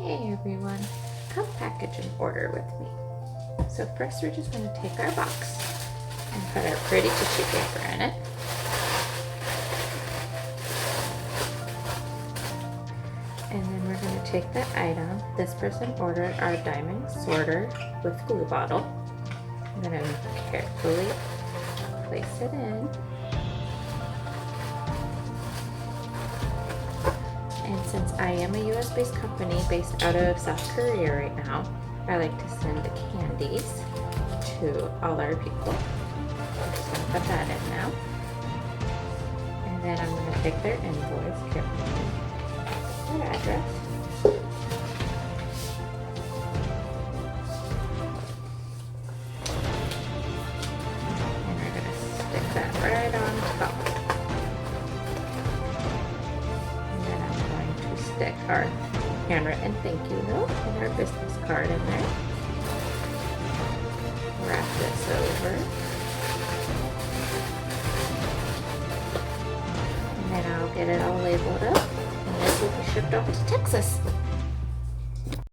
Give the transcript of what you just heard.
Hey everyone, come package an order with me. So first we're just going to take our box and put our pretty tissue paper in it. And then we're going to take the item. This person ordered our diamond sorter with glue bottle. I'm going to carefully place it in. And since I am a US based company based out of South Korea right now, I like to send the candies to all our people. I'm just going to put that in now. And then I'm going to take their invoice, their address. And we're going to stick that right on top. Stick our handwritten thank you note and our business card in there. Wrap this over. And then I'll get it all labeled up and this will be shipped off to Texas.